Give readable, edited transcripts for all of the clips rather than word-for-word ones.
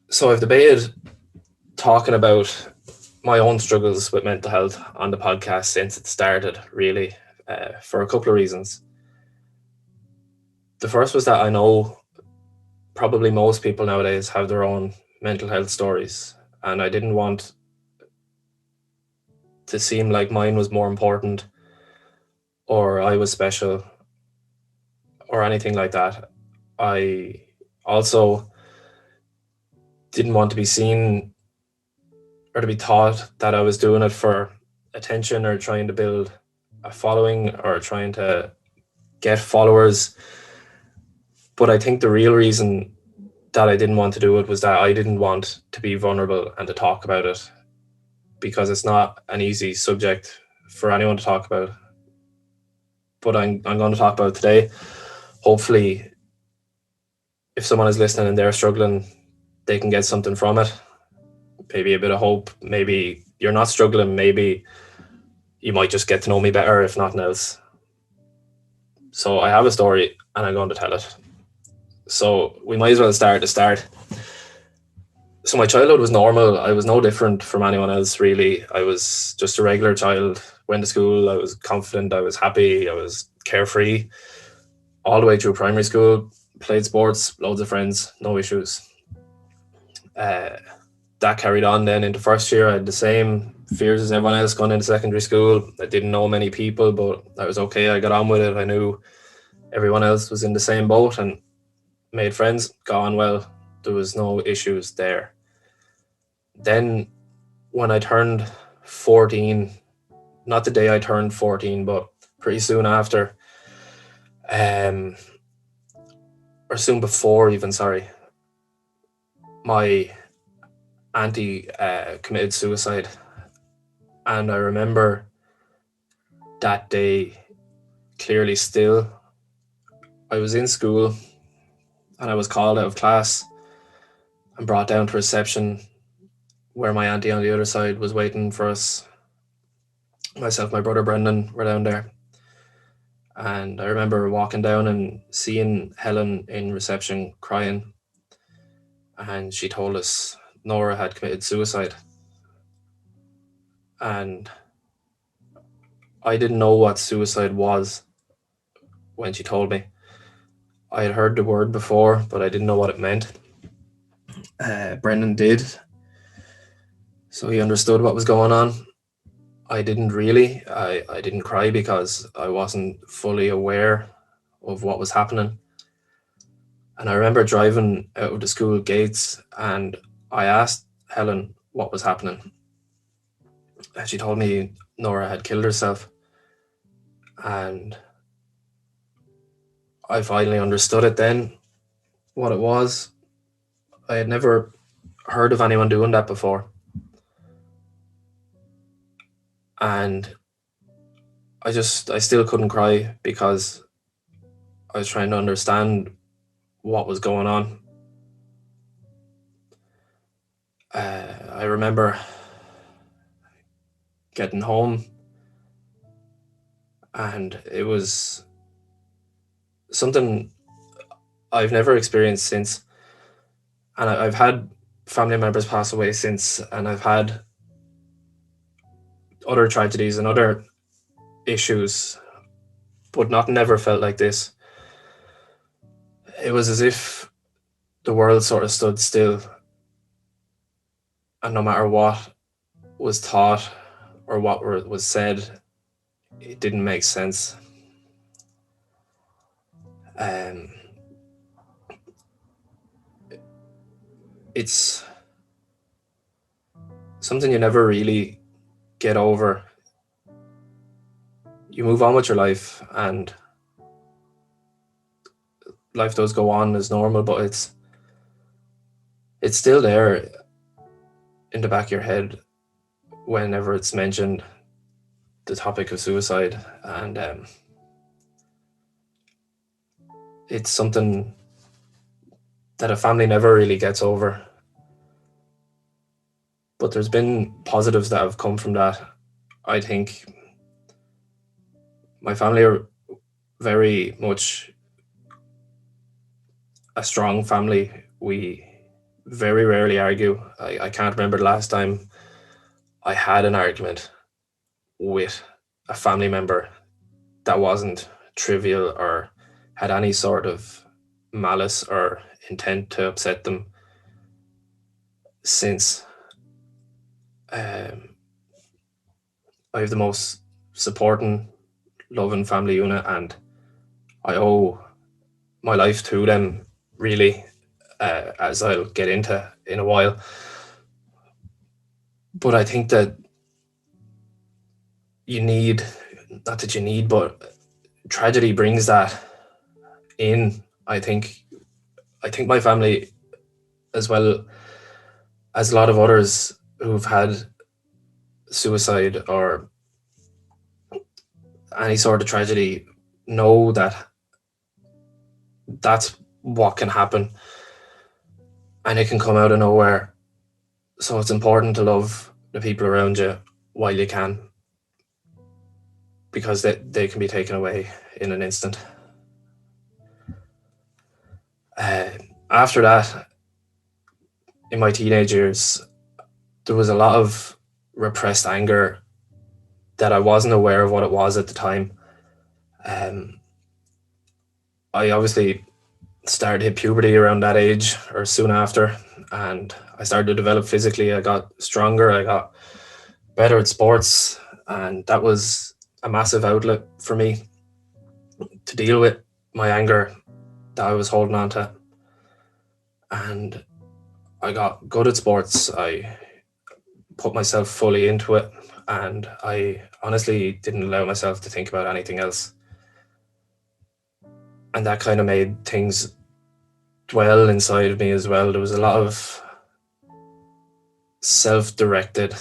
So I've debated talking about my own struggles with mental health on the podcast since it started, really, for a couple of reasons. The first was that I know probably most people nowadays have their own mental health stories, and I didn't want to seem like mine was more important or I was special or anything like that. I also didn't want to be seen or to be thought that I was doing it for attention or trying to build a following or trying to get followers. But I think the real reason that I didn't want to do it was that I didn't want to be vulnerable and to talk about it, because it's not an easy subject for anyone to talk about. But I'm going to talk about it today. Hopefully, if someone is listening and they're struggling, they can get something from it. Maybe a bit of hope. Maybe you're not struggling. Maybe you might just get to know me better, if nothing else. So I have a story and I'm going to tell it. So we might as well start at the start. So my childhood was normal. I was no different from anyone else, really. I was just a regular child. Went to school. I was confident. I was happy. I was carefree all the way through primary school. Played sports, loads of friends, no issues. Uh, that carried on then into first year. I had the same fears as everyone else going into secondary school. I didn't know many people, but I was okay. I got on with it. I knew everyone else was in the same boat and made friends, got on well. There was no issues there. Then when I turned 14, not the day I turned 14, but pretty soon after, um, or soon before even, sorry, my auntie committed suicide. And I remember that day clearly still. I was in school and I was called out of class and brought down to reception where my auntie on the other side was waiting for us. Myself, my brother Brendan were down there. And I remember walking down and seeing Helen in reception crying. And she told us Nora had committed suicide. And I didn't know what suicide was when she told me. I had heard the word before, but I didn't know what it meant. Brendan did. So he understood what was going on. I didn't really. I didn't cry because I wasn't fully aware of what was happening. And I remember driving out of the school gates and I asked Helen what was happening. And she told me Nora had killed herself. And I finally understood it then, what it was. I had never heard of anyone doing that before. And I still couldn't cry because I was trying to understand what was going on. I remember getting home and it was something I've never experienced since. And I've had family members pass away since, and I've had other tragedies and other issues, but nothing ever felt like this. It was as if the world sort of stood still, and no matter what was taught or what was said, it didn't make sense. Um, it's something you never really get over. You move on with your life, and life does go on as normal, but it's still there in the back of your head whenever it's mentioned, the topic of suicide. And it's something that a family never really gets over. But there's been positives that have come from that. I think my family are very much a strong family. We very rarely argue. I can't remember the last time I had an argument with a family member that wasn't trivial or had any sort of malice or intent to upset them, since um, I have the most supporting, loving family unit, and I owe my life to them, really, as I'll get into in a while. But I think that you need, not that you need, but tragedy brings that in. I think my family, as well as a lot of others who've had suicide or any sort of tragedy, know that that's what can happen, and it can come out of nowhere. So it's important to love the people around you while you can, because they can be taken away in an instant. Uh, After that, in my teenage years, there was a lot of repressed anger that I wasn't aware of what it was at the time. Um, I obviously started to hit puberty around that age or soon after, and I started to develop physically. I got stronger, I got better at sports, and that was a massive outlet for me to deal with my anger that I was holding on to. And I got good at sports. I put myself fully into it, and I honestly didn't allow myself to think about anything else. And that kind of made things dwell inside of me as well. There was a lot of self-directed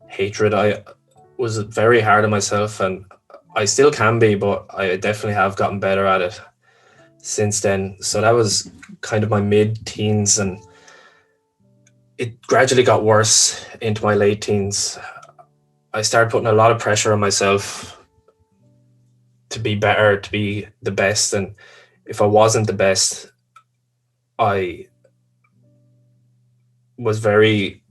hatred. I was very hard on myself, and I still can be, but I definitely have gotten better at it since then. So that was kind of my mid-teens, and it gradually got worse into my late teens. I started putting a lot of pressure on myself to be better, to be the best, and if I wasn't the best, I was very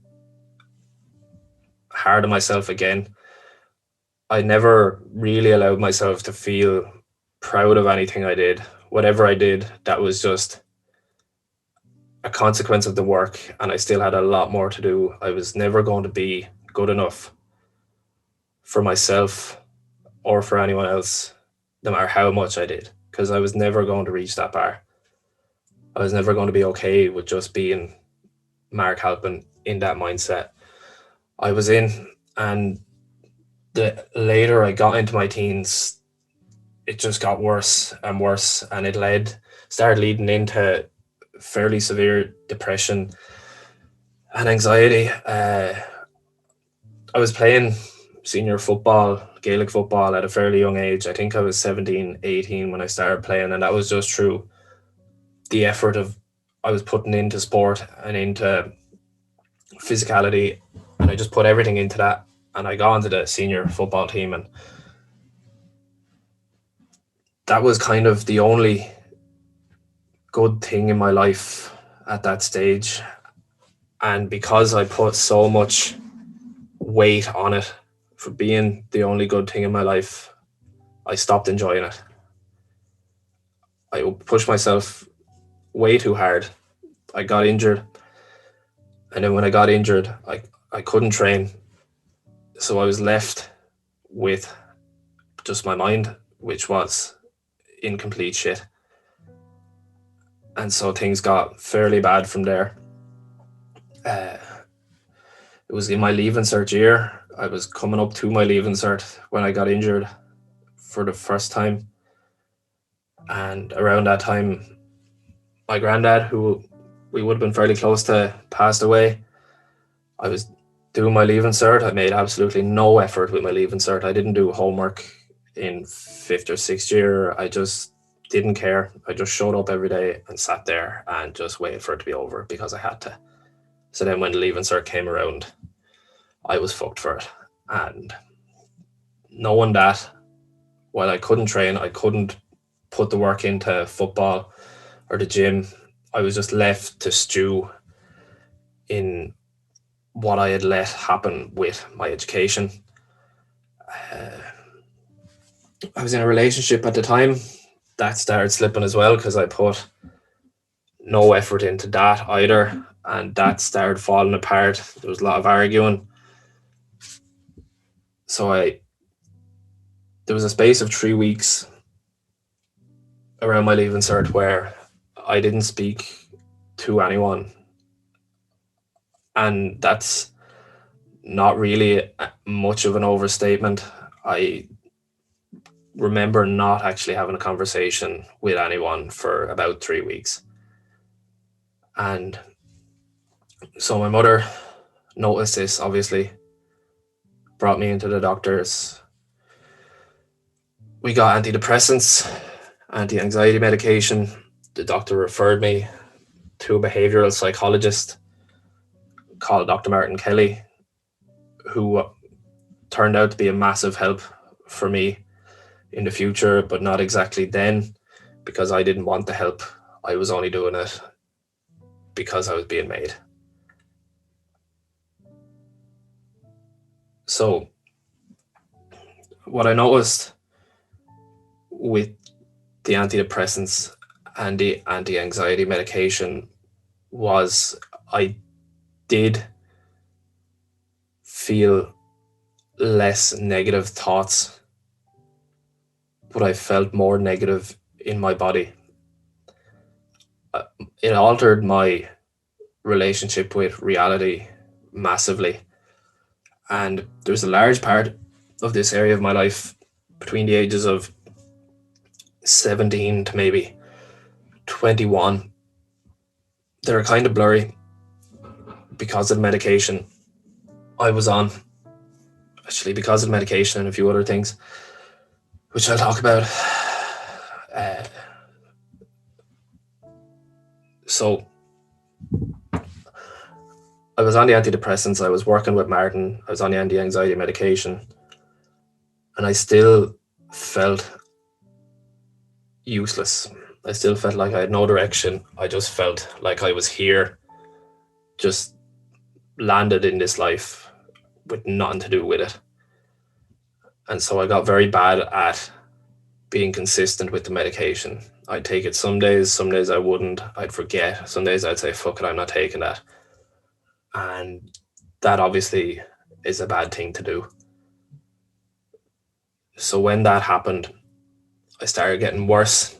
hard on myself again. I never really allowed myself to feel proud of anything I did. Whatever I did, that was just a consequence of the work, and I still had a lot more to do. I was never going to be good enough for myself or for anyone else, no matter how much I did, because I was never going to reach that bar. I was never going to be okay with just being Mark Halpin in that mindset I was in. And the later I got into my teens, it just got worse and worse, and it started leading into fairly severe depression and anxiety. I was playing senior football, Gaelic football, at a fairly young age. I think I was 17, 18 when I started playing, and that was just through the effort of I was putting into sport and into physicality, and I just put everything into that, and I got onto the senior football team, and that was kind of the only good thing in my life at that stage. And because I put so much weight on it for being the only good thing in my life, I stopped enjoying it. I pushed myself way too hard. I got injured, and then when I got injured, I couldn't train, so I was left with just my mind, which was in complete shit. And so things got fairly bad from there. It was in my leaving cert year. I was coming up to my leaving cert when I got injured for the first time. And around that time, my granddad, who we would have been fairly close to, passed away. I was doing my leaving cert. I made absolutely no effort with my leaving cert. I didn't do homework in fifth or sixth year. I just didn't care. I just showed up every day and sat there and just waited for it to be over because I had to. So then when the leaving cert came around, I was fucked for it. And knowing that, while I couldn't train, I couldn't put the work into football or the gym, I was just left to stew in what I had let happen with my education. I was in a relationship at the time that started slipping as well because I put no effort into that either, and that started falling apart. There was a lot of arguing. So there was a space of 3 weeks around my leaving cert where I didn't speak to anyone, and that's not really much of an overstatement. I remember not actually having a conversation with anyone for about 3 weeks. And so my mother noticed this, obviously, brought me into the doctors. We got antidepressants, anti-anxiety medication. The doctor referred me to a behavioral psychologist called Dr. Martin Kelly, who turned out to be a massive help for me in the future, but not exactly then, because I didn't want the help. I was only doing it because I was being made. So what I noticed with the antidepressants and the anti-anxiety medication was I did feel less negative thoughts, but I felt more negative in my body. It altered my relationship with reality massively. And there's a large part of this area of my life between the ages of 17 to maybe 21 that are kind of blurry because of the medication I was on. Actually, because of medication and a few other things, which I'll talk about. So I was on the antidepressants, I was working with Martin, I was on the anti-anxiety medication, and I still felt useless. I still felt like I had no direction. I just felt like I was here, just landed in this life with nothing to do with it. And so I got very bad at being consistent with the medication. I'd take it some days I wouldn't. I'd forget. Some days I'd say, fuck it, I'm not taking that. And that obviously is a bad thing to do. So when that happened, I started getting worse.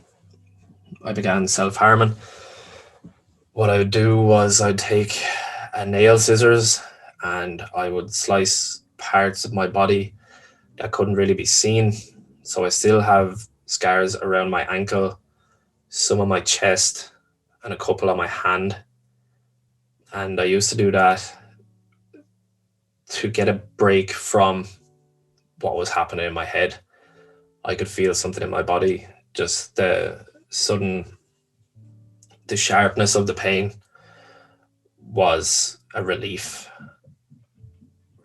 I began self-harming. What I would do was I'd take a nail scissors and I would slice parts of my body that couldn't really be seen. So I still have scars around my ankle, some on my chest, and a couple on my hand. And I used to do that to get a break from what was happening in my head. I could feel something in my body, just the sharpness of the pain was a relief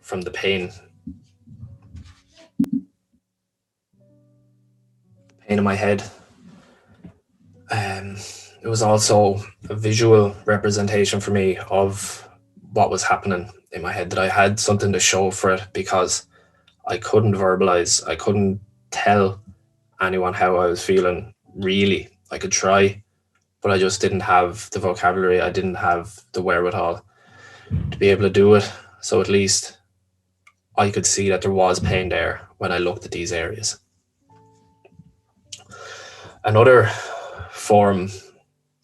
from the pain. Pain in my head. It was also a visual representation for me of what was happening in my head, that I had something to show for it, because I couldn't verbalize, I couldn't tell anyone how I was feeling, really. I could try, but I just didn't have the vocabulary, I didn't have the wherewithal to be able to do it. So at least I could see that there was pain there when I looked at these areas. Another form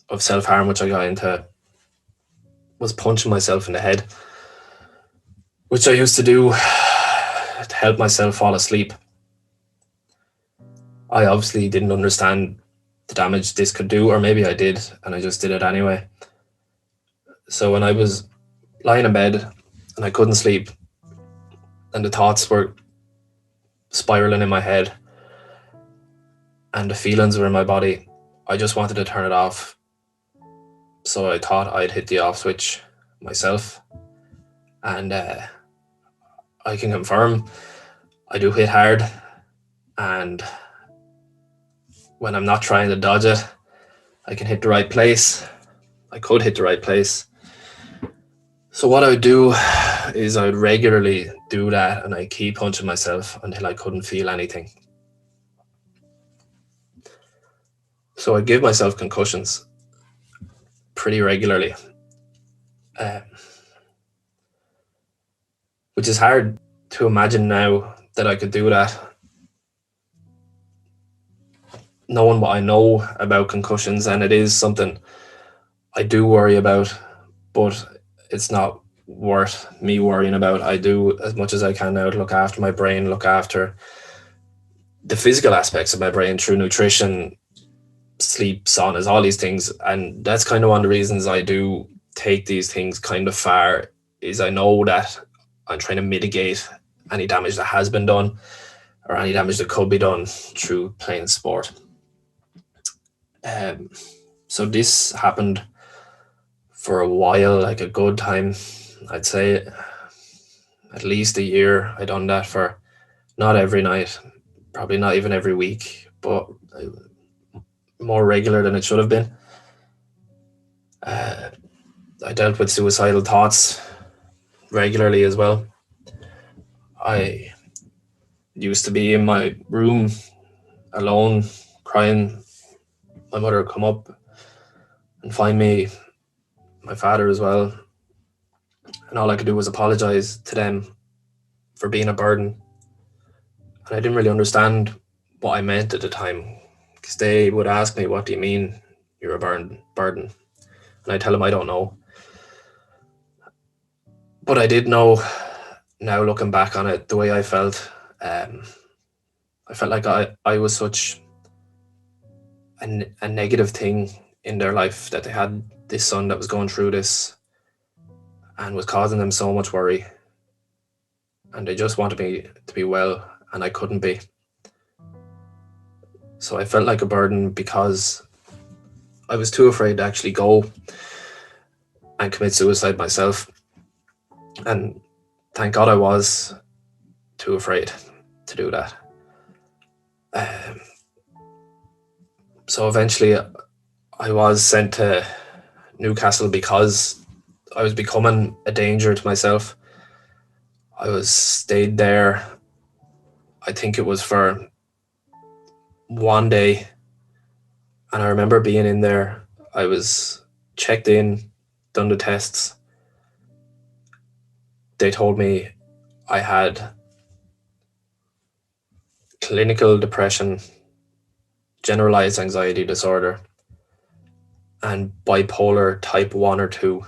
of self-harm which I got into was punching myself in the head, which I used to do to help myself fall asleep. I obviously didn't understand the damage this could do, or maybe I did, and I just did it anyway. So when I was lying in bed and I couldn't sleep, and the thoughts were spiraling in my head, and the feelings were in my body, I just wanted to turn it off. So I thought I'd hit the off switch myself. And I can confirm I do hit hard. And when I'm not trying to dodge it, I can hit the right place. I could hit the right place. So what I would do is I would regularly do that, and I keep punching myself until I couldn't feel anything. So I give myself concussions pretty regularly, uh, which is hard to imagine now that I could do that, knowing what I know about concussions, and it is something I do worry about, but it's not worth me worrying about. I do as much as I can now to look after my brain, look after the physical aspects of my brain through nutrition, sleep, saunas, all these things. And that's kind of one of the reasons I do take these things kind of far, is I know that I'm trying to mitigate any damage that has been done or any damage that could be done through playing sport. So this happened for a while, like a good time. I'd say at least a year. I done that for not every night, probably not even every week, but more regular than it should have been. I dealt with suicidal thoughts regularly as well. I used to be in my room alone, crying. My mother would come up and find me, my father as well, and all I could do was apologize to them for being a burden. And I didn't really understand what I meant at the time, because they would ask me, "What do you mean you're a burden?" And I tell them I don't know. But I did know, now looking back on it, the way I felt. I felt like I was such a negative thing in their life, that they had this son that was going through this and was causing them so much worry. And they just wanted me to be well, and I couldn't be. So I felt like a burden because I was too afraid to actually go and commit suicide myself. And thank God I was too afraid to do that. So eventually I was sent to Newcastle because I was becoming a danger to myself. I was stayed there, I think it was for one day. And I remember being in there, I was checked in, done the tests. They told me I had clinical depression, generalized anxiety disorder, and bipolar type 1 or 2,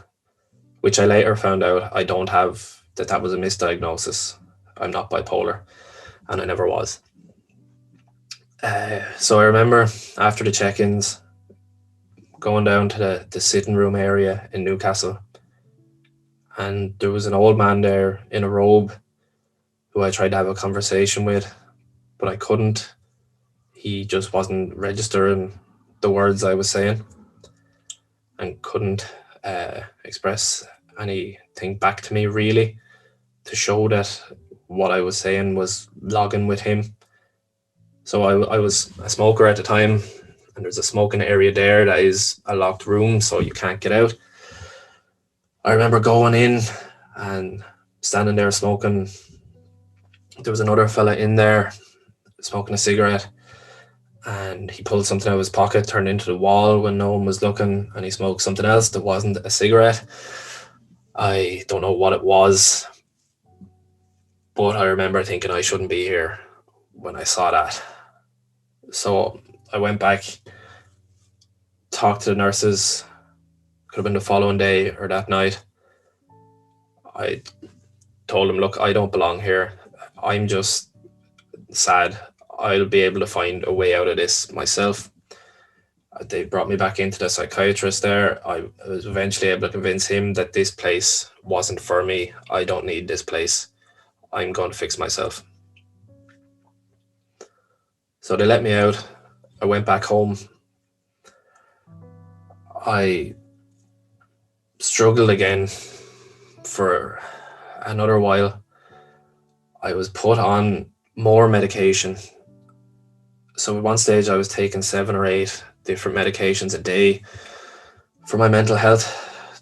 which I later found out I don't have, that was a misdiagnosis. I'm not bipolar, and I never was. So I remember after the check-ins, going down to the sitting room area in Newcastle, and there was an old man there in a robe who I tried to have a conversation with, but I couldn't. He just wasn't registering the words I was saying and couldn't express anything back to me really, to show that what I was saying was logging with him. So I was a smoker at the time, and there's a smoking area there that is a locked room, so you can't get out. I remember going in and standing there smoking. There was another fella in there smoking a cigarette, and he pulled something out of his pocket, turned into the wall when no one was looking, and he smoked something else that wasn't a cigarette. I don't know what it was, but I remember thinking I shouldn't be here when I saw that. So I went back, talked to the nurses. Could have been the following day or that night. I told them, look, I don't belong here. I'm just sad. I'll be able to find a way out of this myself. They brought me back into the psychiatrist there. I was eventually able to convince him that this place wasn't for me. I don't need this place. I'm going to fix myself. So they let me out. I went back home. I struggled again for another while. I was put on more medication. So at one stage I was taking 7 or 8 different medications a day for my mental health.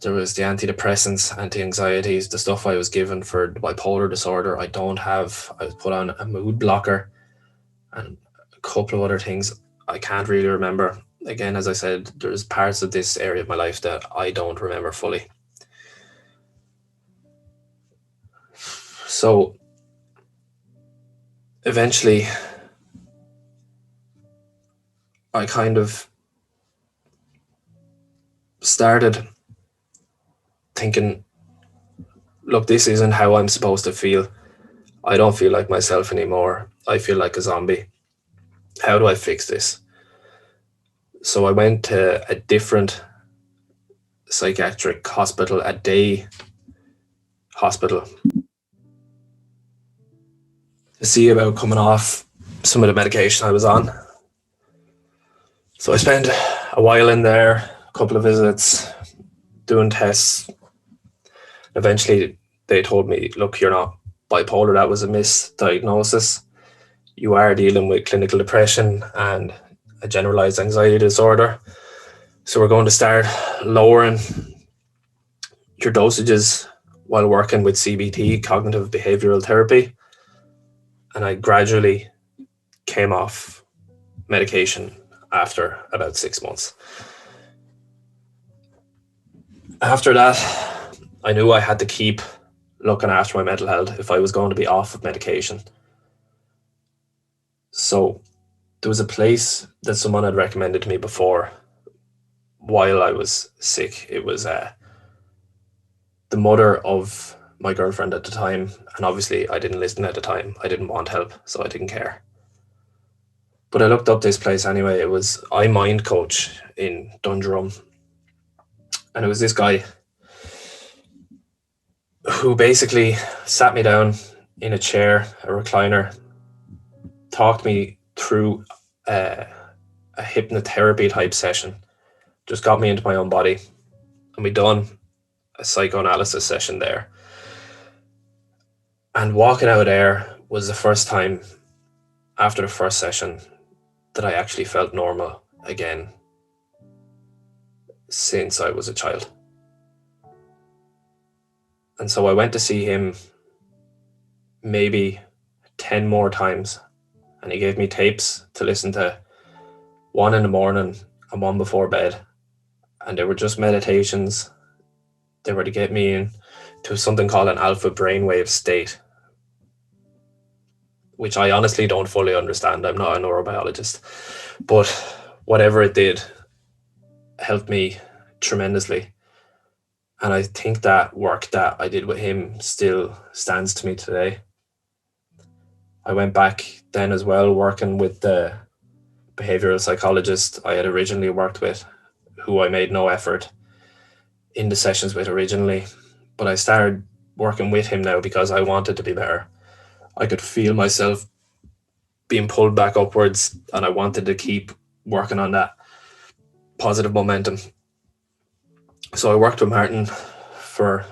there was the antidepressants, anti-anxieties, the stuff I was given for bipolar disorder. I don't have. I was put on a mood blocker and a couple of other things I can't really remember. Again, as I said, there's parts of this area of my life that I don't remember fully. So eventually I kind of started thinking, look, this isn't how I'm supposed to feel. I don't feel like myself anymore. I feel like a zombie. How do I fix this? So I went to a different psychiatric hospital, a day hospital, to see about coming off some of the medication I was on. So I spent a while in there, a couple of visits, doing tests. Eventually they told me, look, you're not bipolar. That was a misdiagnosis. You are dealing with clinical depression and a generalized anxiety disorder. So we're going to start lowering your dosages while working with CBT, cognitive behavioral therapy. And I gradually came off medication after about 6 months. After that, I knew I had to keep looking after my mental health if I was going to be off of medication. So there was a place that someone had recommended to me before while I was sick. It was the mother of my girlfriend at the time. And obviously I didn't listen at the time. I didn't want help, so I didn't care. But I looked up this place anyway. It was iMind Coach in Dundrum. And it was this guy who basically sat me down in a chair, a recliner, talked me through a hypnotherapy type session, just got me into my own body. And we done a psychoanalysis session there. And walking out of there was the first time after the first session that I actually felt normal again since I was a child. And so I went to see him maybe 10 more times, and he gave me tapes to listen to, one in the morning and one before bed. And they were just meditations. They were to get me into something called an alpha brainwave state, which I honestly don't fully understand. I'm not a neurobiologist, but whatever it did helped me tremendously. And I think that work that I did with him still stands to me today. I went back then as well, working with the behavioral psychologist I had originally worked with, who I made no effort in the sessions with originally. But I started working with him now because I wanted to be better. I could feel myself being pulled back upwards, and I wanted to keep working on that positive momentum. So I worked with Martin for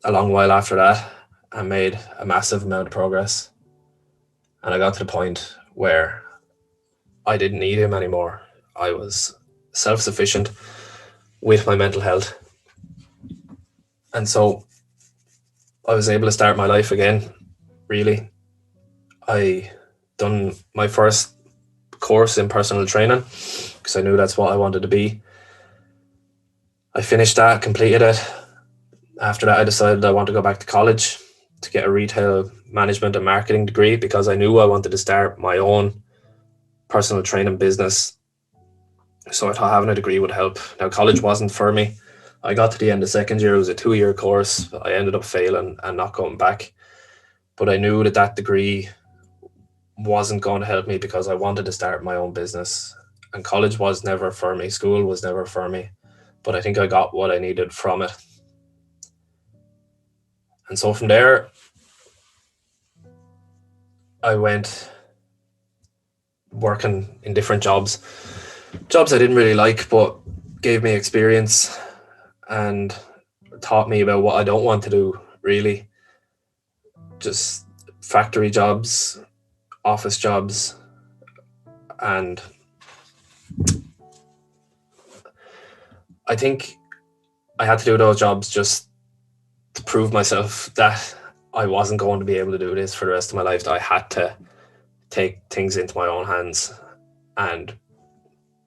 a long while after that and made a massive amount of progress. And I got to the point where I didn't need him anymore. I was self-sufficient with my mental health. And so I was able to start my life again, really. I done my first course in personal training because I knew that's what I wanted to be. I finished that, completed it. After that, I decided I want to go back to college to get a retail management and marketing degree because I knew I wanted to start my own personal training business. So I thought having a degree would help. Now, college wasn't for me. I got to the end of second year. It was a 2-year course. I ended up failing and not going back. But I knew that that degree wasn't going to help me because I wanted to start my own business. And college was never for me. School was never for me. But I think I got what I needed from it. And so from there, I went working in different jobs I didn't really like, but gave me experience and taught me about what I don't want to do, really. Just factory jobs, office jobs, and I think I had to do those jobs just to prove myself that I wasn't going to be able to do this for the rest of my life, that I had to take things into my own hands and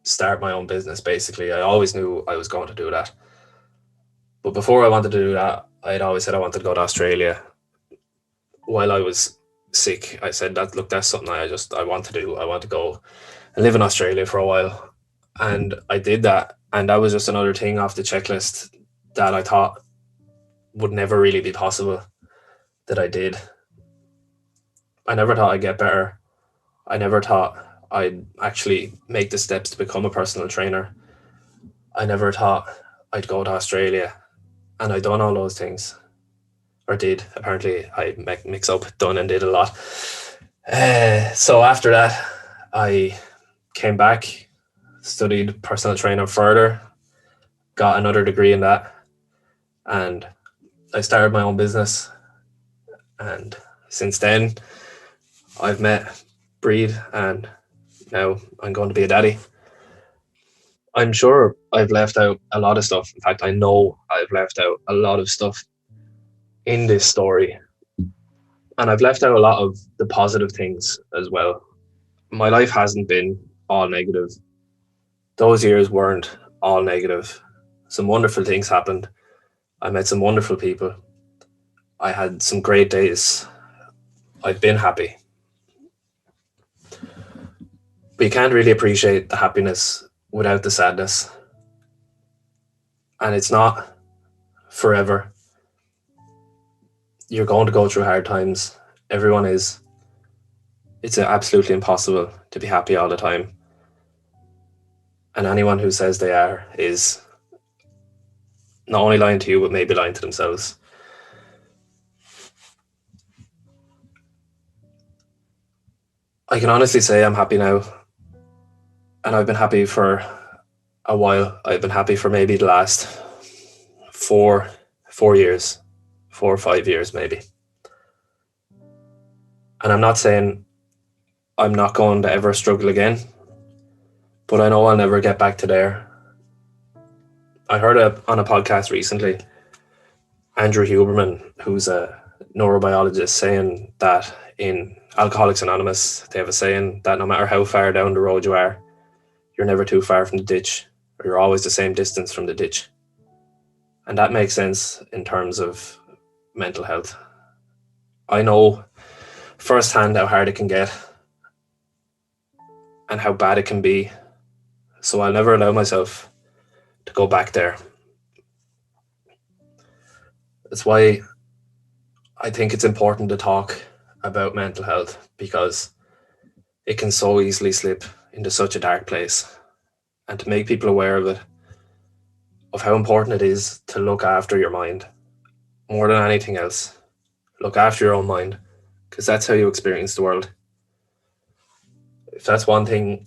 start my own business. Basically, I always knew I was going to do that. But before I wanted to do that, I had always said I wanted to go to Australia. While I was sick, I said that, look, that's something I want to do. I want to go and live in Australia for a while. And I did that. And that was just another thing off the checklist that I thought would never really be possible that I did. I never thought I'd get better. I never thought I'd actually make the steps to become a personal trainer. I never thought I'd go to Australia. And I'd done all those things. Or did. Apparently, I mix up done and did a lot. So after that, I came back, studied personal training further, got another degree in that, and I started my own business. And since then, I've met Breed, and now I'm going to be a daddy. I'm sure I've left out a lot of stuff. In fact, I know I've left out a lot of stuff in this story. And I've left out a lot of the positive things as well. My life hasn't been all negative. Those years weren't all negative. Some wonderful things happened. I met some wonderful people. I had some great days. I've been happy. But you can't really appreciate the happiness without the sadness. And it's not forever. You're going to go through hard times. Everyone is. It's absolutely impossible to be happy all the time. And anyone who says they are is not only lying to you, but maybe lying to themselves. I can honestly say I'm happy now. And I've been happy for a while. I've been happy for maybe the last 4 years, 4 or 5 years maybe. And I'm not saying I'm not going to ever struggle again, but I know I'll never get back to there. I heard on a podcast recently, Andrew Huberman, who's a neurobiologist, saying that in Alcoholics Anonymous, they have a saying that no matter how far down the road you are, you're never too far from the ditch, or you're always the same distance from the ditch. And that makes sense in terms of mental health. I know firsthand how hard it can get and how bad it can be. So I'll never allow myself to go back there. That's why I think it's important to talk about mental health, because it can so easily slip into such a dark place. And to make people aware of it, of how important it is to look after your mind more than anything else. Look after your own mind, because that's how you experience the world. If that's one thing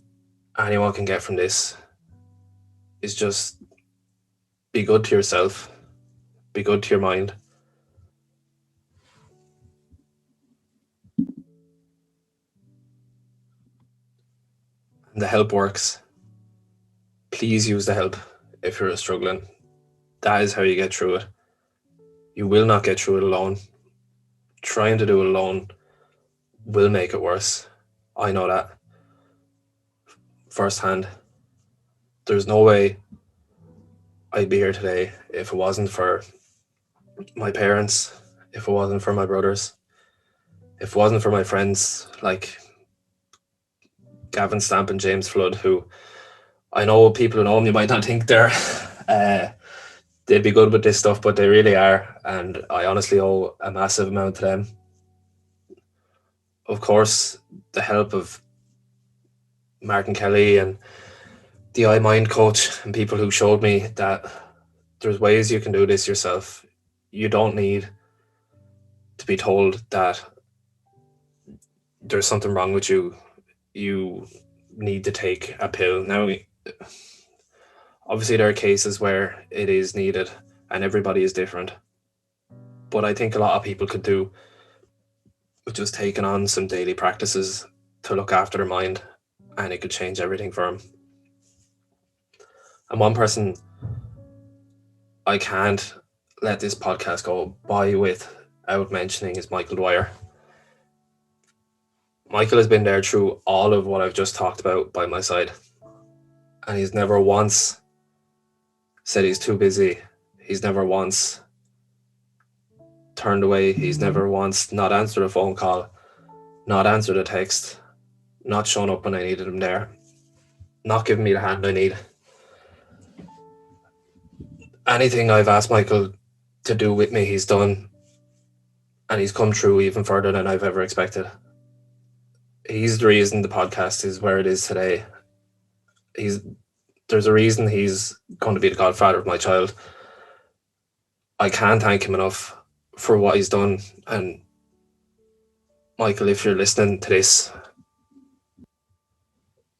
anyone can get from this, is just be good to yourself, be good to your mind. And the help works. Please use the help if you're struggling. That is how you get through it. You will not get through it alone. Trying to do it alone will make it worse. I know that firsthand. There's no way I'd be here today if it wasn't for my parents, if it wasn't for my brothers, if it wasn't for my friends like Gavin Stamp and James Flood, who I know people who know them, you might not think they'd be good with this stuff, but they really are. And I honestly owe a massive amount to them. Of course, the help of Marc and Kelly and the iMind coach and people who showed me that there's ways you can do this yourself. You don't need to be told that there's something wrong with you. You need to take a pill. Now, obviously there are cases where it is needed and everybody is different. But I think a lot of people could do with just taking on some daily practices to look after their mind, and it could change everything for them. And one person I can't let this podcast go by without mentioning is Michael Dwyer. Michael has been there through all of what I've just talked about by my side. And he's never once said he's too busy. He's never once turned away. He's never once not answered a phone call, not answered a text, not shown up when I needed him there, not giving me the hand I need. Anything I've asked Michael to do with me, he's done. And he's come through even further than I've ever expected. He's the reason the podcast is where it is today. There's a reason he's going to be the godfather of my child. I can't thank him enough for what he's done. And Michael, if you're listening to this,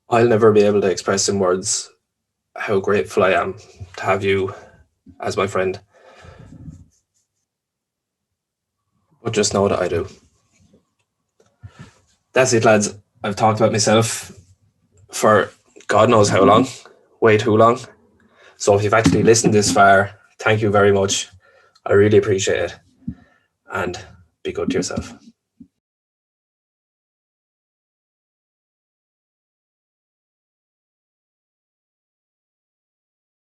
I'll never be able to express in words how grateful I am to have you as my friend. But just know that I do. That's it, lads. I've talked about myself for God knows how long, way too long. So if you've actually listened this far, thank you very much. I really appreciate it. And be good to yourself.